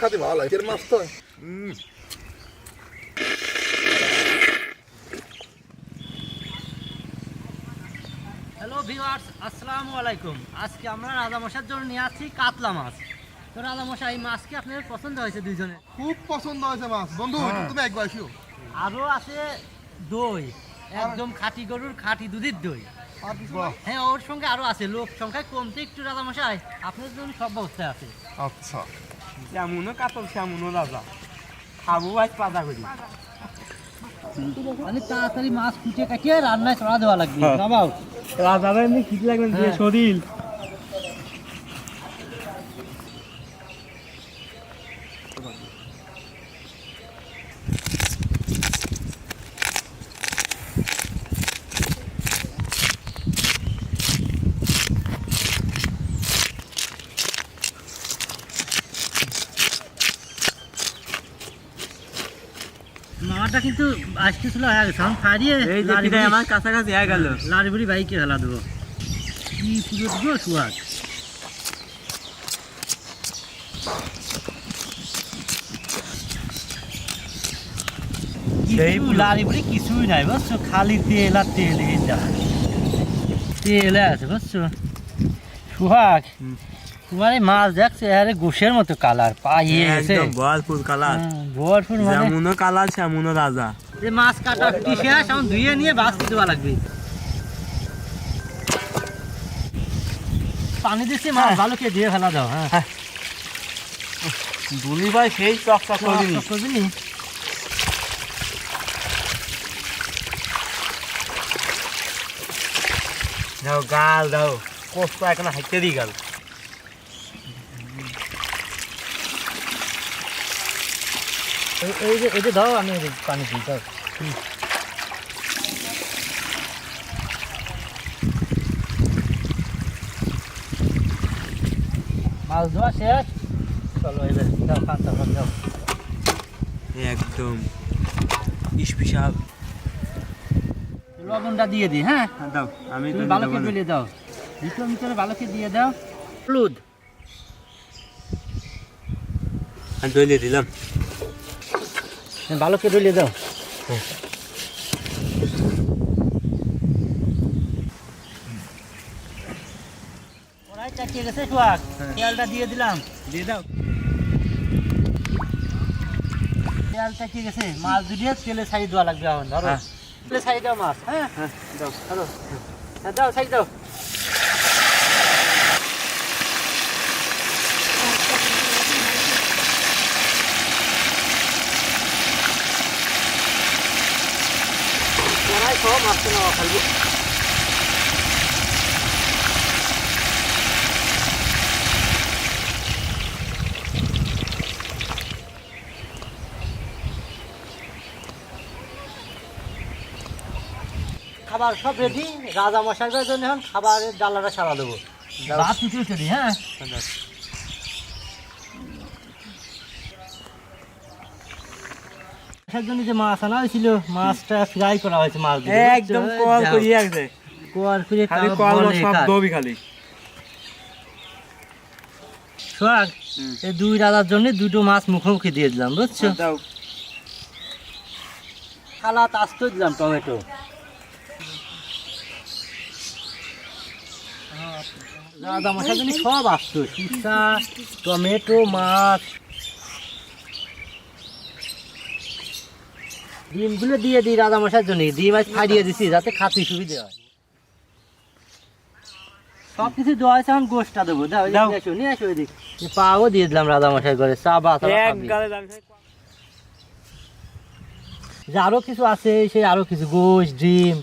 খাতে ভালো লাগে মাছ তো। হ্যালো ভিউয়ার্স, আসসালামু আলাইকুম। আজকে আমরা রাজামশাইয়ের জন্য নিয়ে আসছি কাতলা মাছ। তো রাজামশাই, এই মাছ কি আপনার পছন্দ হয়েছে? দুইজনে খুব পছন্দ হয়েছে মাছ বন্ধু। তুমি একবার আসো। আরও আছে দই, একদম খাঁটি গরুর খাঁটি দুধের দই। হ্যাঁ, ওর সঙ্গে আরও আছে। লোক সংখ্যায় কমতে একটু রাজামশাই, আপনার জন্য সব ব্যবস্থায় আছে। আচ্ছা, যেমনও কাতল সেমনও রাজা, খাবো আজ পাতা করি। মানে তাড়াতাড়ি মাছ ফুটে কাটিয়ে রান্নায় চড়া দেওয়া লাগবে। বাবাও রাজা এমনি ঠিক লাগবেন যে শরীর। মাটা কিন্তু আসতে ছিল হয়ে গেছে। আমি ফাড়িয়ে এই যে পিঠাই আমার কাছাকাছি হয়ে গেল। লাড়ি বুড়ি বাইকে হেলা দেবো। কি পুজো দেবো সুয়াদ। সেই লাড়ি বুড়ি কিছুই নাই বুঝছো, খালি তেল আর তেল। এই যা তেলে আছে বুঝছো সুহাগ। তোমার এই মাছ দেখছে আরে গোশের মতো কালার পাইয়ে গেছে, একদম ভরপুর কালার। ভরপুর। মানে যেমনও কালার সেমনও রাজা। যে মাছ কাটা শেষ, এখন ধুয়ে নিয়ে বাঁচতে দেওয়া লাগবে। পানি দিচ্ছি, মাছ ভালো খেয়ে দিয়ে ফেলা দাও। হ্যাঁ, দুলি ভাই সেই চকচক করিনি। বুঝলি দাও গাল দাও, কষ্ট এখন হাইতে দি গাল। এই যে দাও, আমি পানি দিই। দাও মাছ ধোয়া শেষ, চলো এবার দাও খাতা দাও। একদম স্পেশাল লবণটা দিয়ে দিই। হ্যাঁ, দাও। আমি তুমি ভালো করে ডলিয়ে দাও, ভিতরে ভিতরে ভালো করে দিয়ে দাও। হলুদ দলিয়ে দিলাম। ভালো করে ডলিয়ে দাও। কড়াই চাকিয়ে গেছে সোহাগ, তেলটা দিয়ে দিলাম। দিয়ে দাও। তেল চাকিয়ে গেছে, মাছ দিয়ে তেলে ছাড়ি দেওয়া লাগবে। এখন ধরো তেলে ছাড়ি দাও মাছ। হ্যাঁ দাও। ধরো, হ্যাঁ দাও, ছাড়ি দাও। কড়াই সহ মাছটা নেওয়া ফেলবো। খাবার সব রেডি। রাজা মশাইয়ের জন্য এখন খাবারের ডালাটা সারা দেবো। ভাত কিছু দিই। হ্যাঁ, মশাইয়ের জন্য যে মাছ আনা হয়েছিল, মাছটা ফ্রাই করা হয়েছে। মাছ একদম কল করিয়ে আছে। কল করে খালি কল সব দবি খালি। সোহাগ, এই দুই রাজার জন্য দুটো মাছ মুখোমুখি দিয়ে দিলাম বুঝছো। দাও। সালাদ আস্ত দিলাম, টমেটো। রাজা মশার জন্য সব আসতো, শসা, টমেটো, মাছ। ডিমগুলো দিয়ে দিই রাজা মশার জন্য। ডিম আজ ফাটিয়ে দিছি যাতে খাতে সুবিধে হয়। সব কিছু দেওয়া হয়েছে, এখন গোষ্ঠটা দেবো। দাও, নিয়ে আসো ওইদিক। পাও দিয়ে দিলাম রাজা মশাই ঘরে। চা বা যে আরো কিছু আছে, সেই আরো কিছু গোশ, ডিম।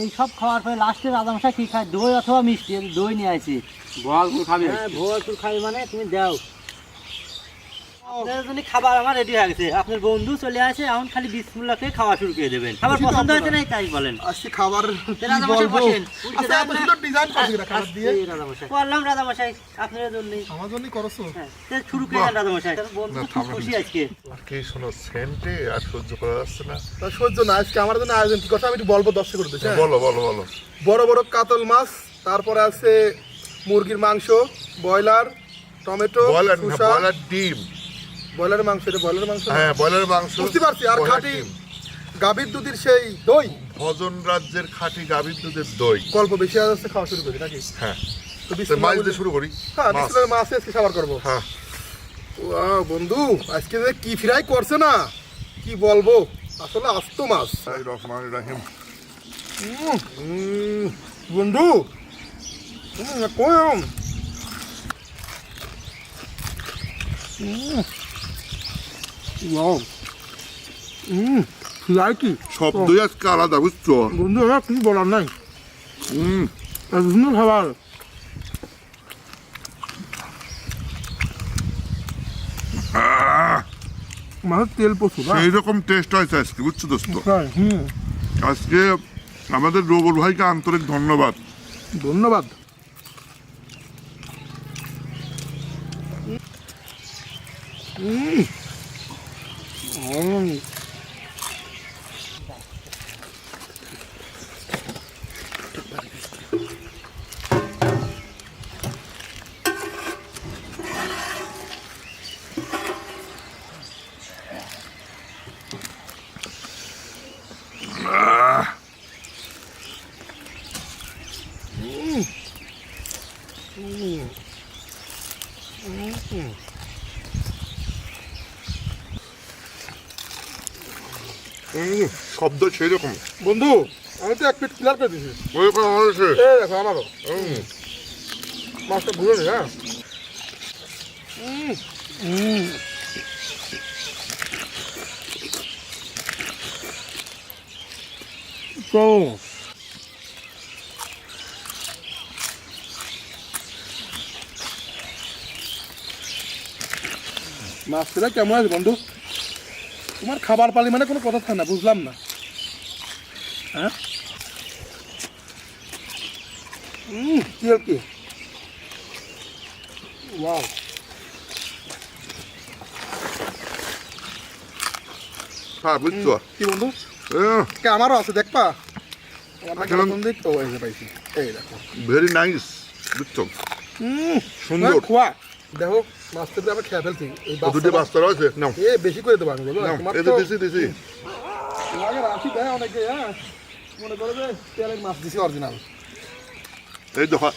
এই সব খাওয়ার পরে লাস্টে রাজামশাই কি খায়? দই অথবা মিষ্টি। দই নিয়ে আসি। ভরপুর খাবে। হ্যাঁ, ভরপুর খাবি মানে তুমি দাও। আপনার জন্য খাবার আমার রেডি হয়ে গেছে। আপনার বন্ধু চলে আসে, এখন খালি বিসমিল্লাহ খেয়ে খাওয়া শুরু করে দেবেন। খাবার খুশি তো পছন্দ হয়েছে আপনারা? না তাই বলেন। আজকে খাবার কি রাজামশাই বলবো? বসেন। উঠতে আচ্ছা, দেন এত না? সুন্দর ডিজাইন করছি না খাবার দিয়ে। রাজামশাই বললাম রাজামশাই আপনার জন্যই। আমার জন্য করছো? হ্যাঁ, তো শুরু করে দেন রাজামশাই। বন্ধু না, খুব থামেন। খুশি আজকে। আর কি শোনো সেন্টে আর সহ্য করা যাচ্ছে না। তা সহ্য না, আজকে আমার জন্য আয়োজন কি করছে আমি একটু বলবো দর্শক করে দিচ্ছি। বলো বলো বলো। বড় বড় কাতল মাছ, তারপরে আছে মুরগির মাংস, ব্রয়লার, টমেটো, বয়লার না, শসা, বয়লার ডিম। ব্রয়লারের মাংস, এটা ব্রয়লারের মাংস না? হ্যাঁ বয়লার মাংস। বুঝতে পারছি। আর বয়লার খাঁটি ডিম। গাভীর দুধের সেই দই। ভজন রাজ্যের খাঁটি গাভীর দুধের দই। গল্প বেশি হয়ে যাচ্ছে, খাওয়া শুরু করি নাকি? হ্যাঁ তো তো বিসমিল্লাহ মাছ বলে- দিয়ে শুরু করি। হ্যাঁ, মাছ। বিসমিল্লাহ মাছ আজকে খাবার করবো। হ্যাঁ ওয়াও বন্ধু, আজকে যে কি ফ্রাই করছে না, কি বলবো, আসলে আস্ত মাছ। রহমান রাহিম। বন্ধু কম ফ্রাই কি শব্দই আজকে আলাদা বুঝছো। বন্ধু, আমার কিছু বলার নাই, হুম এত সুন্দর খাবার। মাছের তেল প্রচুর। সেই রকম টেস্ট হয়েছে আজকে বুঝছো দোস্ত। হুম, আজকে আমাদের রবুল ভাইকে আন্তরিক ধন্যবাদ। ধন্যবাদ। শব্দ সেই রকম। বন্ধু, আমি তো এক প্লেট ক্লিয়ার করে দিয়েছি। ওই রকম হয়েছে। এই দেখো আমারও মাছটা ঘুরে নি। হ্যাঁ, তো মাছটা কেমন আছে বন্ধু? তোমার খাবার পালি মানে কোনো কথা থাকে না, বুঝলাম না। হ্যাঁ, কি আর কি, ওয়াও। হ্যাঁ বুঝছো। কি বন্ধু, হ্যাঁ কে আমারও আছে দেখবা? আমার কেমন? কোন দিক? ও এই যে পাইছি, এই দেখো। ভেরি নাইস বুঝছো। সুন্দর। খোয়া দেখো, মাছটা দিয়ে আবার খেয়ে ফেলছি। এই দুটি বাস্তা রয়েছে নাও এ বেশি করে দেবো আমি, বলো নাও। তোমার এই তো যে দিছি দিছি। তোমাকে রাশি দেয় অনেকে। হ্যাঁ, মনে করে যে তেলের মাছ দিছি অরিজিনাল। এই দেখো।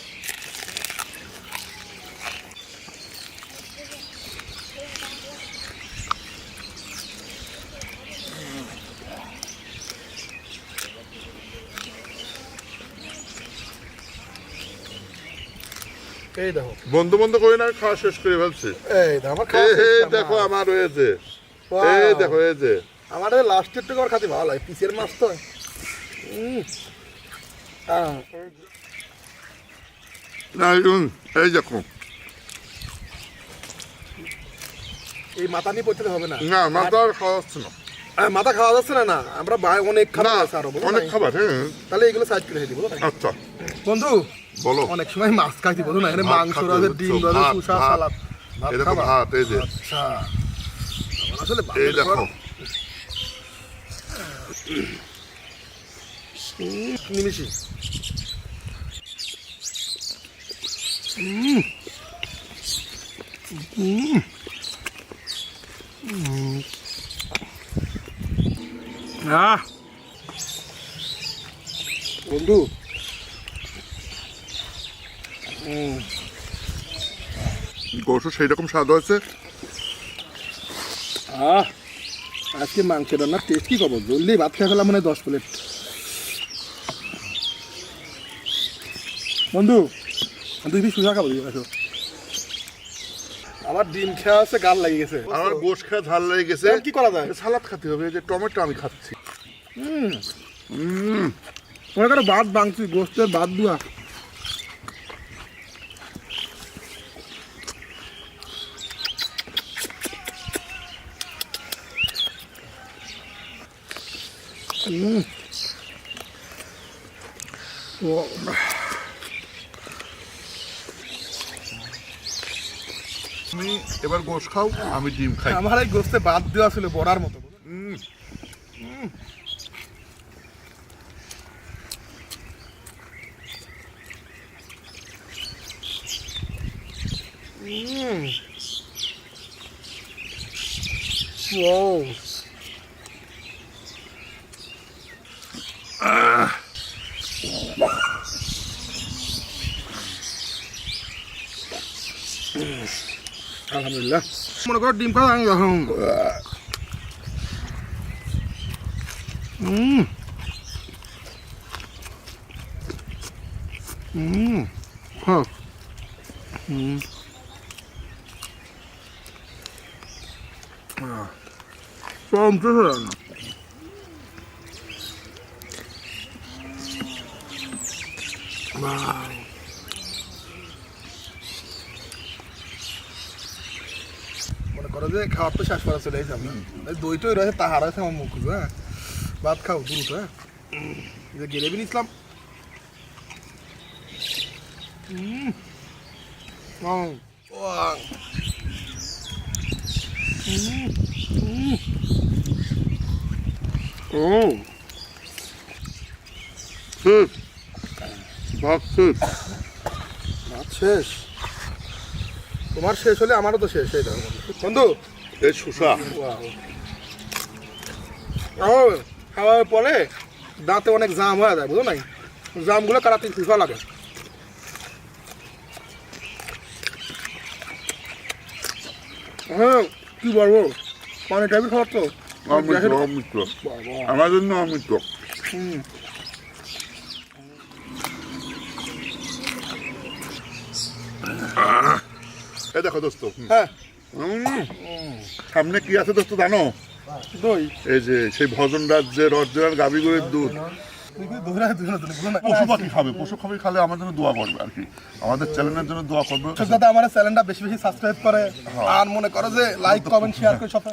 এই দেখো, বন্ধু বন্ধু করে না খাওয়া শেষ করে ফেলছে। এই দেখো আমার খাওয়া এই শেষ না। দেখো আমার হয়েছে। Wow. এই দেখো এই যে। আমার লাস্টের টুকু আর খাতে ভালো লাগে, পিসের মাছ তো। না এই দেখো। এই মাথা নিয়ে পড়তে হবে না। না মাথা আর খাওয়া যাচ্ছে না। মাথা খাওয়া যাচ্ছে না, না আমরা অনেক খাবার না আছে আরো, বুঝো অনেক নাই? খাবার। হ্যাঁ তাহলে এগুলো সাইড করে দিব। আচ্ছা বন্ধু, বলো। অনেক সময় মাছ খাইছি, বুঝো না? এখানে ভাত মাংস খাতে রয়েছে, হচ্ছে, ডিম রয়েছে, ভাত, সুসা, ভাত। সালাদ। ভাত এরকম খাবা? ভাত এই যে। আচ্ছা, আমার আসলে এই দেখো। নিমিশি। বন্ধু, গোশো সেই রকম স্বাদ হয়েছে। আজকে মাংসের রান্নার টেস্ট কি খবর? জলদি ভাত খেয়ে ফেলাম মানে 10 প্লেট। বন্ধু, তুই কি সুজা খাবো? আসো, আমার ডিম খেয়া আছে, গাল লেগে গেছে। আমার গোশ খেয়ে ঝাল লেগে গেছে। এখন কি করা যায়? সালাদ খেতে হবে। এই যে টমেটো আমি খাচ্ছি। মনে করো ভাত ভাঙছি, গোস্তের ভাত দুয়া। তুমি এবার গোশ খাও, আমি ডিম খাই। আমার এই গোস্তে বাদ দেওয়া ছিল বড়ার মতো। আলহামদুলিল্লাহ। মনে করো ডিম খাওয়া আমি এখন হ্যাঁ মনে করো যে খাওয়ার তো শেষ করা চলে যাবে, দইটাই রয়েছে তাহার আছে আমার মুখ, হ্যাঁ ভাত খাও দ্রুত। হ্যাঁ যে গেলেবিন ইসলাম ভাত শেষ। ভাত শেষ, তোমার শেষ হলে আমারও তো শেষ। এই দেখো বন্ধু, এই শসা খাওয়ার পরে দাঁতে অনেক জাম হয়ে যায়, বুঝো নাই? জামগুলো কাটাতে সুফা লাগে। হ্যাঁ কি বলবো, পানি টাইপের খাবার তো অমৃত, অমৃত আমার জন্য অমৃত। এই দেখো দোস্ত, হ্যাঁ সামনে কি আছে দোস্ত জানো? দই। এই যে সেই ভজন রাজ্যের অরিজিনাল গাভী গরুর দুধ। পশু পাখি খাবে, পশু পাখি খালে আমার জন্য দোয়া করবে আর কি, আমাদের চ্যানেলের জন্য দোয়া করবে। যাতে আমার চ্যানেলটা বেশি বেশি সাবস্ক্রাইব করে, আর মনে করো যে লাইক কমেন্ট শেয়ার করে সব।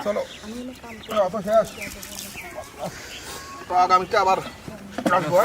চলো অত শেষ, তো আগামীতে আবার আসবো।